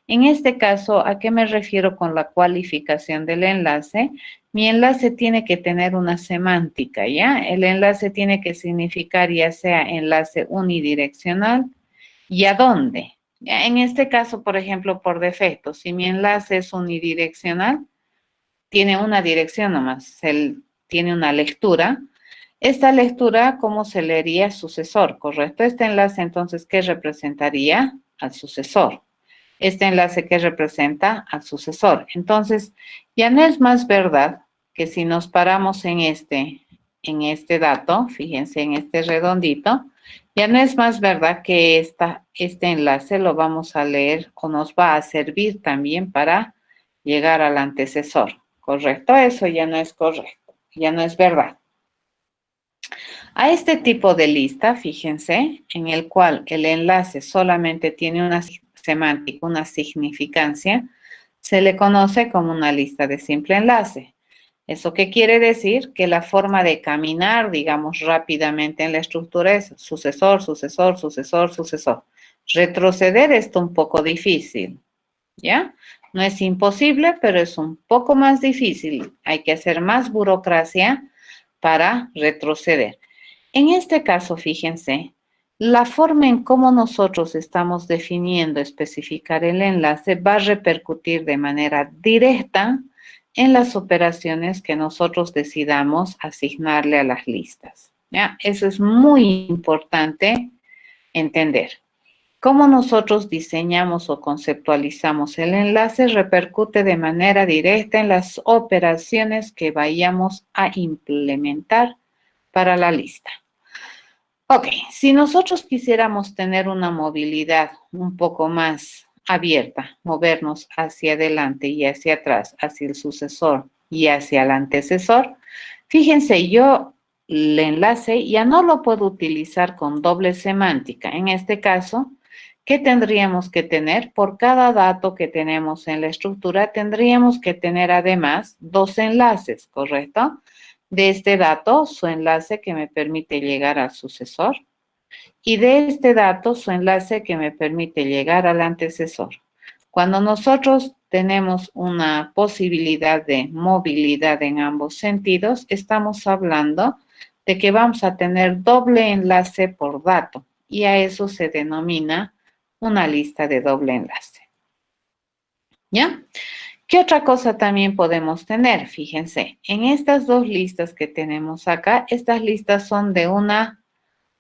En este caso, ¿a qué me refiero con la cualificación del enlace? Mi enlace tiene que tener una semántica, ¿ya? El enlace tiene que significar ya sea enlace unidireccional y a dónde. ¿Ya? En este caso, por ejemplo, por defecto, si mi enlace es unidireccional, tiene una dirección nomás, tiene una lectura. Esta lectura, ¿cómo se leería? Sucesor, ¿correcto? Este enlace, entonces, ¿qué representaría? Al sucesor. Este enlace, ¿qué representa? Al sucesor. Entonces, ya no es más verdad que si nos paramos en este dato, fíjense en este redondito, ya no es más verdad que este enlace lo vamos a leer o nos va a servir también para llegar al antecesor, ¿correcto? Eso ya no es correcto, ya no es verdad. A este tipo de lista, fíjense, en el cual el enlace solamente tiene una semántica, una significancia, se le conoce como una lista de simple enlace. ¿Eso qué quiere decir? Que la forma de caminar, digamos, rápidamente en la estructura es sucesor, sucesor, sucesor, sucesor. Retroceder es un poco difícil, ¿ya? No es imposible, pero es un poco más difícil. Hay que hacer más burocracia para retroceder. En este caso, fíjense, la forma en cómo nosotros estamos definiendo, especificar el enlace va a repercutir de manera directa en las operaciones que nosotros decidamos asignarle a las listas, ¿ya? Eso es muy importante entender. Cómo nosotros diseñamos o conceptualizamos el enlace repercute de manera directa en las operaciones que vayamos a implementar para la lista. Ok, si nosotros quisiéramos tener una movilidad un poco más abierta, movernos hacia adelante y hacia atrás, hacia el sucesor y hacia el antecesor, fíjense, yo el enlace ya no lo puedo utilizar con doble semántica. En este caso, ¿qué tendríamos que tener? Por cada dato que tenemos en la estructura, tendríamos que tener además dos enlaces, ¿correcto? De este dato, su enlace que me permite llegar al sucesor, y de este dato, su enlace que me permite llegar al antecesor. Cuando nosotros tenemos una posibilidad de movilidad en ambos sentidos, estamos hablando de que vamos a tener doble enlace por dato, y a eso se denomina una lista de doble enlace. ¿Ya? ¿Qué otra cosa también podemos tener? Fíjense, en estas dos listas que tenemos acá, estas listas son de una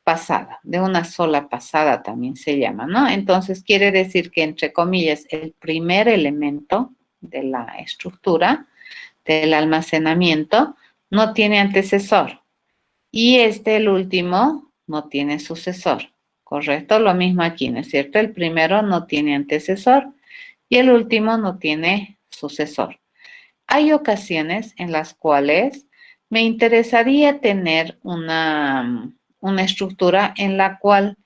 pasada, de una sola pasada también se llama, ¿no? Entonces quiere decir que, entre comillas, el primer elemento de la estructura, del almacenamiento, no tiene antecesor. Y el último, no tiene sucesor, ¿correcto? Lo mismo aquí, ¿no es cierto? El primero no tiene antecesor y el último no tiene sucesor. Hay ocasiones en las cuales me interesaría tener una estructura en la cual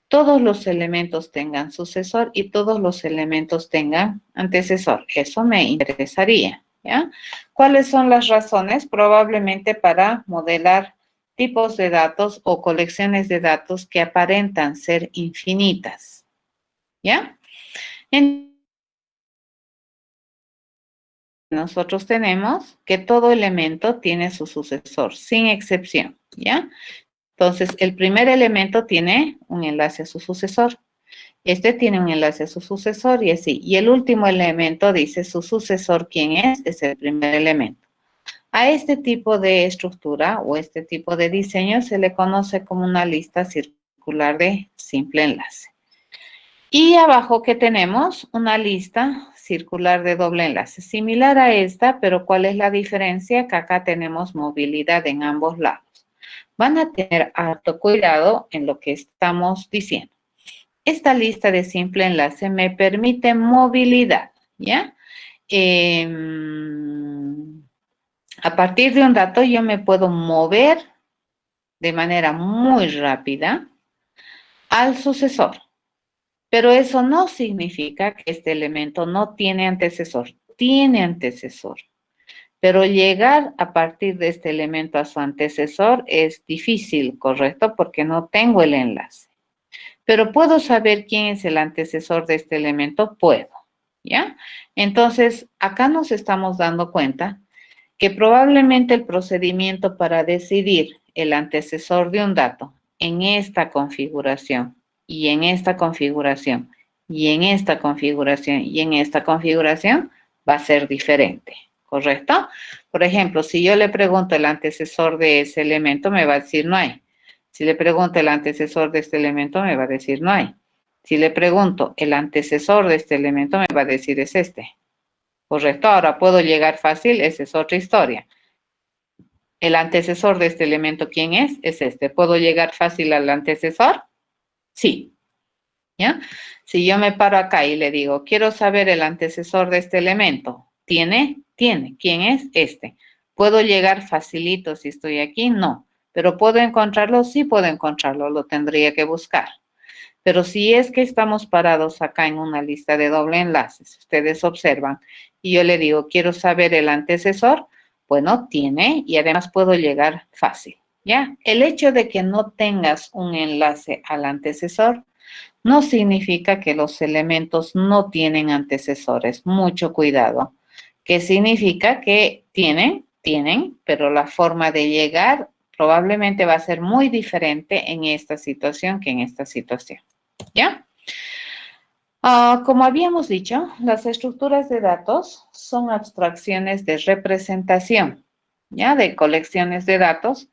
todos los elementos tengan sucesor y todos los elementos tengan antecesor. Eso me interesaría, ¿ya? ¿Cuáles son las razones? Probablemente para modelar tipos de datos o colecciones de datos que aparentan ser infinitas, ¿ya? Nosotros tenemos que todo elemento tiene su sucesor, sin excepción, ¿ya? Entonces, el primer elemento tiene un enlace a su sucesor. Este tiene un enlace a su sucesor y así. Y el último elemento dice su sucesor, ¿quién es? Es el primer elemento. A este tipo de estructura o este tipo de diseño se le conoce como una lista circular de simple enlace. Y abajo que tenemos una lista circular de doble enlace, similar a esta, pero ¿cuál es la diferencia? Que acá tenemos movilidad en ambos lados. Van a tener harto cuidado en lo que estamos diciendo. Esta lista de simple enlace me permite movilidad, ¿ya? A partir de un dato yo me puedo mover de manera muy rápida al sucesor. Pero eso no significa que este elemento no tiene antecesor. Tiene antecesor. Pero llegar a partir de este elemento a su antecesor es difícil, ¿correcto? Porque no tengo el enlace. Pero ¿puedo saber quién es el antecesor de este elemento? Puedo, ¿ya? Entonces, acá nos estamos dando cuenta que probablemente el procedimiento para decidir el antecesor de un dato en esta configuración y en esta configuración y en esta configuración y en esta configuración va a ser diferente, ¿correcto? Por ejemplo, si yo le pregunto el antecesor de ese elemento, me va a decir no hay. Si le pregunto el antecesor de este elemento, me va a decir no hay. Si le pregunto el antecesor de este elemento, me va a decir es este. ¿Correcto? Ahora puedo llegar fácil, esa es otra historia. El antecesor de este elemento, ¿quién es? Es este. ¿Puedo llegar fácil al antecesor? Sí. ¿Ya? Si yo me paro acá y le digo, quiero saber el antecesor de este elemento, ¿tiene? Tiene. ¿Quién es? Este. ¿Puedo llegar facilito si estoy aquí? No. ¿Pero puedo encontrarlo? Sí puedo encontrarlo, lo tendría que buscar. Pero si es que estamos parados acá en una lista de doble enlaces, ustedes observan, y yo le digo, quiero saber el antecesor, bueno, tiene y además puedo llegar fácil, ¿ya? El hecho de que no tengas un enlace al antecesor no significa que los elementos no tienen antecesores. Mucho cuidado. ¿Qué significa? Que tienen, pero la forma de llegar probablemente va a ser muy diferente en esta situación que en esta situación. ¿Ya? Como habíamos dicho, las estructuras de datos son abstracciones de representación, ¿ya? De colecciones de datos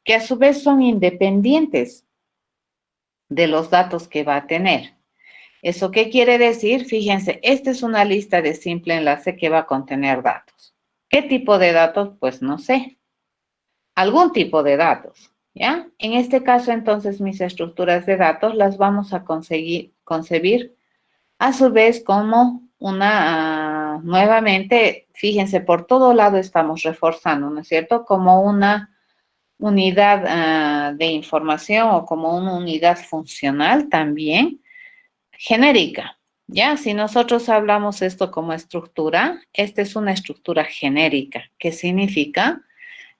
que a su vez son independientes de los datos que va a tener. ¿Eso qué quiere decir? Fíjense, esta es una lista de simple enlace que va a contener datos. ¿Qué tipo de datos? Pues no sé. Algún tipo de datos, ¿ya? En este caso, entonces, mis estructuras de datos las vamos a concebir a su vez como nuevamente, fíjense, por todo lado estamos reforzando, ¿no es cierto? Como una unidad de información o como una unidad funcional también, genérica. Ya, si nosotros hablamos esto como estructura, esta es una estructura genérica, que significa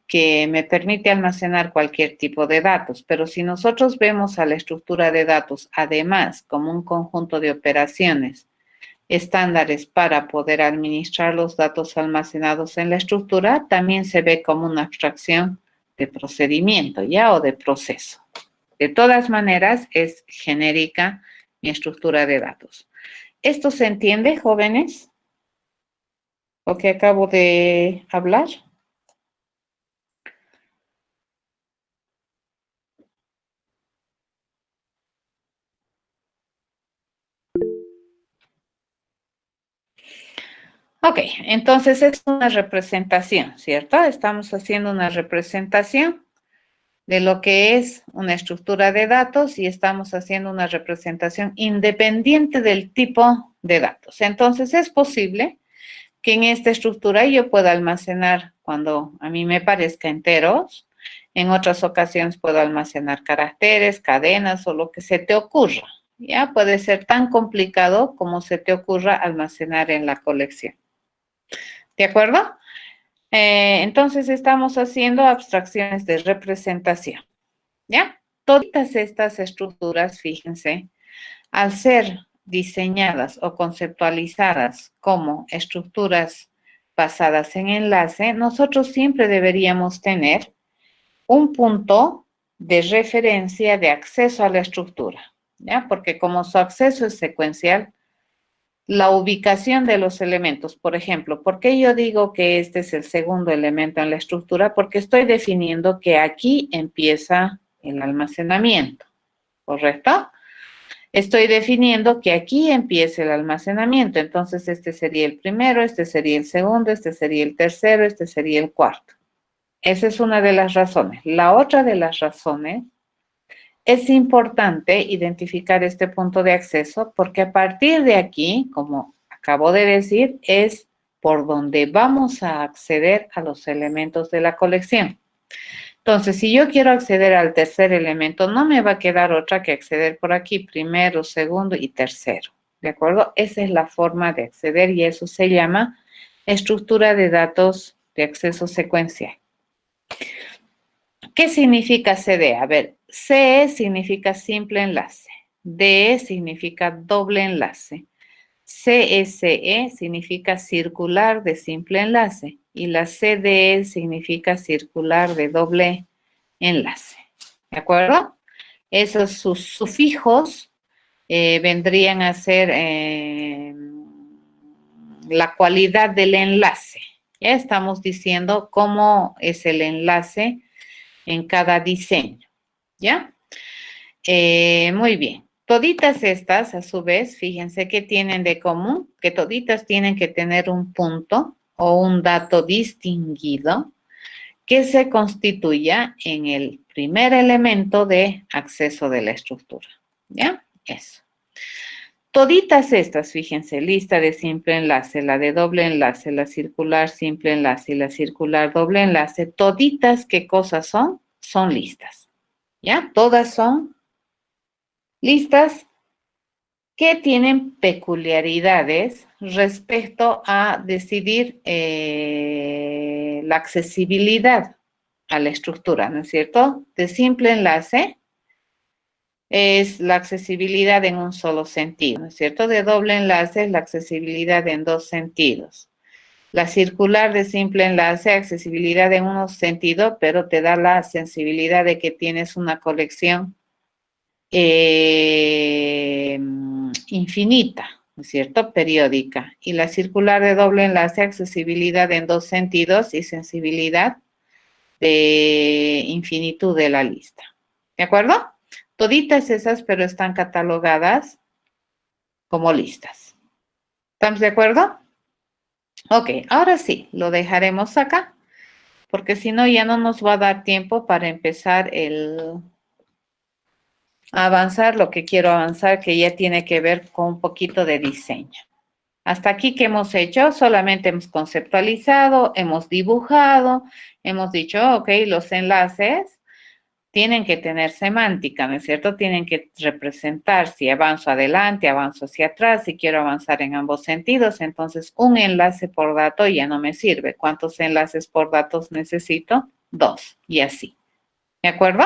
que me permite almacenar cualquier tipo de datos, pero si nosotros vemos a la estructura de datos además como un conjunto de operaciones estándares para poder administrar los datos almacenados en la estructura, también se ve como una abstracción de procedimiento, ¿ya? O de proceso. De todas maneras, es genérica mi estructura de datos. ¿Esto se entiende, jóvenes? Lo que acabo de hablar. Ok, entonces es una representación, ¿cierto? Estamos haciendo una representación de lo que es una estructura de datos y estamos haciendo una representación independiente del tipo de datos. Entonces es posible que en esta estructura yo pueda almacenar cuando a mí me parezca enteros, en otras ocasiones puedo almacenar caracteres, cadenas o lo que se te ocurra. Ya puede ser tan complicado como se te ocurra almacenar en la colección. ¿De acuerdo? Entonces estamos haciendo abstracciones de representación, ¿ya? Todas estas estructuras, fíjense, al ser diseñadas o conceptualizadas como estructuras basadas en enlace, nosotros siempre deberíamos tener un punto de referencia de acceso a la estructura, ¿ya? Porque como su acceso es secuencial, la ubicación de los elementos, por ejemplo, ¿por qué yo digo que este es el segundo elemento en la estructura? Porque estoy definiendo que aquí empieza el almacenamiento, ¿correcto? Estoy definiendo que aquí empieza el almacenamiento, entonces este sería el primero, este sería el segundo, este sería el tercero, este sería el cuarto. Esa es una de las razones. La otra de las razones es importante identificar este punto de acceso porque a partir de aquí, como acabo de decir, es por donde vamos a acceder a los elementos de la colección. Entonces, si yo quiero acceder al tercer elemento, no me va a quedar otra que acceder por aquí, primero, segundo y tercero. ¿De acuerdo? Esa es la forma de acceder y eso se llama estructura de datos de acceso secuencial. ¿Qué significa CD? A ver, CE significa simple enlace, DE significa doble enlace, CSE significa circular de simple enlace y la CDE significa circular de doble enlace. ¿De acuerdo? Esos sus sufijos vendrían a ser la cualidad del enlace. Ya estamos diciendo cómo es el enlace en cada diseño, ¿ya? Muy bien. Toditas estas, a su vez, fíjense que tienen de común, que toditas tienen que tener un punto o un dato distinguido que se constituya en el primer elemento de acceso de la estructura, ¿ya? Eso. Toditas estas, fíjense, lista de simple enlace, la de doble enlace, la circular simple enlace y la circular doble enlace, toditas, ¿qué cosas son? Son listas, ¿ya? Todas son listas que tienen peculiaridades respecto a decidir la accesibilidad a la estructura, ¿no es cierto? De simple enlace es la accesibilidad en un solo sentido, ¿no es cierto? De doble enlace es la accesibilidad en dos sentidos. La circular de simple enlace, accesibilidad en un sentido, pero te da la sensibilidad de que tienes una colección infinita, ¿no es cierto? Periódica. Y la circular de doble enlace, accesibilidad en dos sentidos y sensibilidad de infinitud de la lista. ¿De acuerdo? Toditas esas, pero están catalogadas como listas. ¿Estamos de acuerdo? Ok, ahora sí, lo dejaremos acá, porque si no ya no nos va a dar tiempo para empezar a avanzar lo que quiero avanzar, que ya tiene que ver con un poquito de diseño. Hasta aquí, ¿qué hemos hecho? Solamente hemos conceptualizado, hemos dibujado, hemos dicho, ok, los enlaces tienen que tener semántica, ¿no es cierto? Tienen que representar si avanzo adelante, avanzo hacia atrás, si quiero avanzar en ambos sentidos. Entonces, un enlace por dato ya no me sirve. ¿Cuántos enlaces por datos necesito? 2, y así. ¿De acuerdo?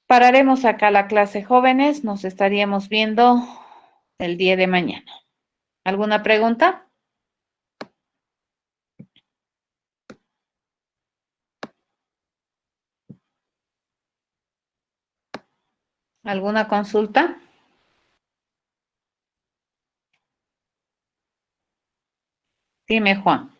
Pararemos acá la clase, jóvenes. Nos estaríamos viendo el día de mañana. ¿Alguna pregunta? ¿Alguna consulta? Dime, Juan.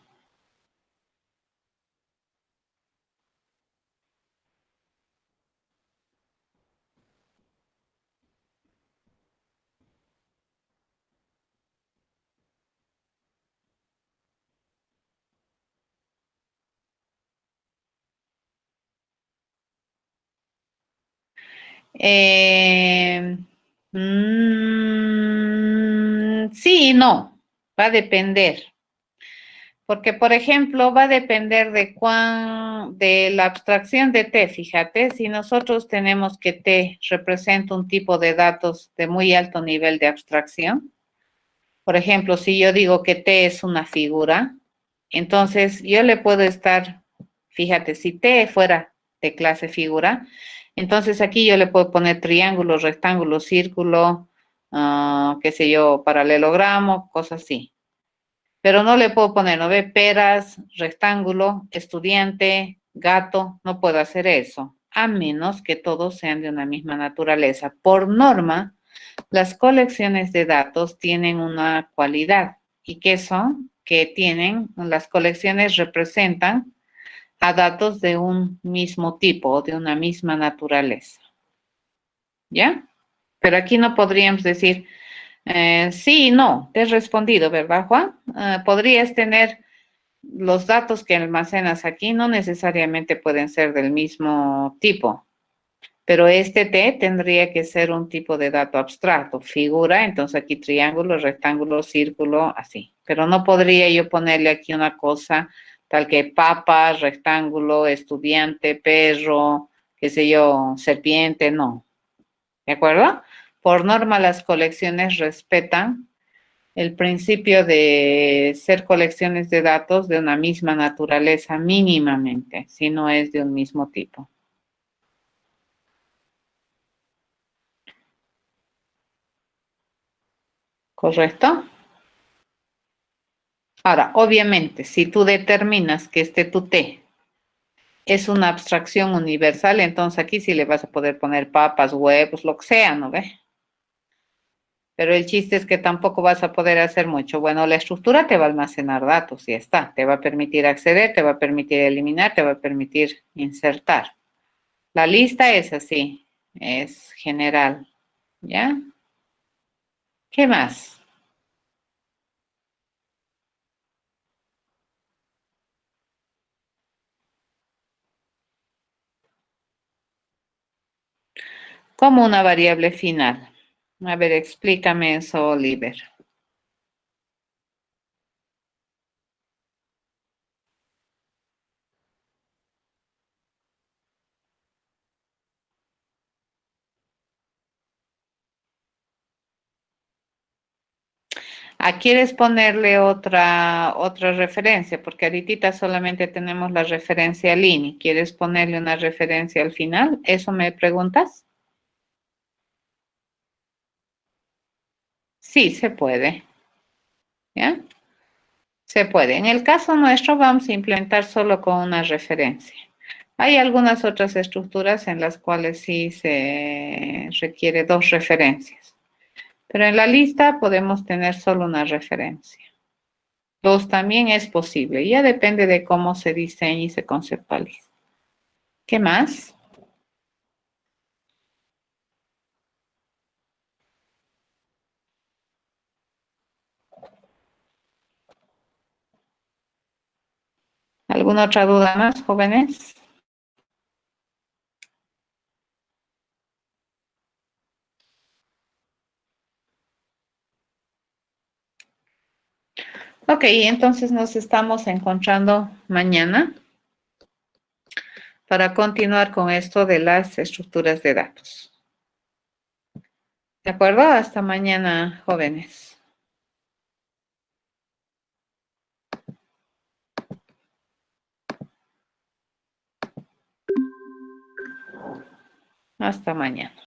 Eh, sí y no, va a depender. Porque, por ejemplo, va a depender de la abstracción de T. Fíjate, si nosotros tenemos que T representa un tipo de datos de muy alto nivel de abstracción, por ejemplo, si yo digo que T es una figura, entonces yo le puedo estar, fíjate, si T fuera de clase figura, entonces aquí yo le puedo poner triángulo, rectángulo, círculo, qué sé yo, paralelogramo, cosas así. Pero no le puedo poner, ¿no ve? Peras, rectángulo, estudiante, gato, no puedo hacer eso, a menos que todos sean de una misma naturaleza. Por norma, las colecciones de datos tienen una cualidad. ¿Y qué son? Que tienen, las colecciones representan a datos de un mismo tipo o de una misma naturaleza. ¿Ya? Pero aquí no podríamos decir, sí y no, te he respondido, ¿verdad, Juan? Podrías tener los datos que almacenas aquí no necesariamente pueden ser del mismo tipo, pero este T tendría que ser un tipo de dato abstracto, figura, entonces aquí triángulo, rectángulo, círculo, así. Pero no podría yo ponerle aquí una cosa tal que papa, rectángulo, estudiante, perro, qué sé yo, serpiente, no. ¿De acuerdo? Por norma las colecciones respetan el principio de ser colecciones de datos de una misma naturaleza mínimamente, si no es de un mismo tipo. ¿Correcto? Ahora, obviamente, si tú determinas que este tu T es una abstracción universal, entonces aquí sí le vas a poder poner papas, huevos, lo que sea, ¿no ve? Pero el chiste es que tampoco vas a poder hacer mucho. Bueno, la estructura te va a almacenar datos y ya está. Te va a permitir acceder, te va a permitir eliminar, te va a permitir insertar. La lista es así, es general, ¿ya? ¿Qué más? Como una variable final. A ver, explícame eso, Oliver. ¿Quieres ponerle otra referencia? Porque ahorita solamente tenemos la referencia al INI. ¿Quieres ponerle una referencia al final? ¿Eso me preguntas? Sí, se puede, ¿ya? Se puede. En el caso nuestro vamos a implementar solo con una referencia. Hay algunas otras estructuras en las cuales sí se requiere dos referencias, pero en la lista podemos tener solo una referencia. Dos también es posible, ya depende de cómo se diseñe y se conceptualiza. ¿Qué más? ¿Alguna otra duda más, jóvenes? Ok, entonces nos estamos encontrando mañana. para continuar con esto de las estructuras de datos. ¿De acuerdo? Hasta mañana, jóvenes. Hasta mañana.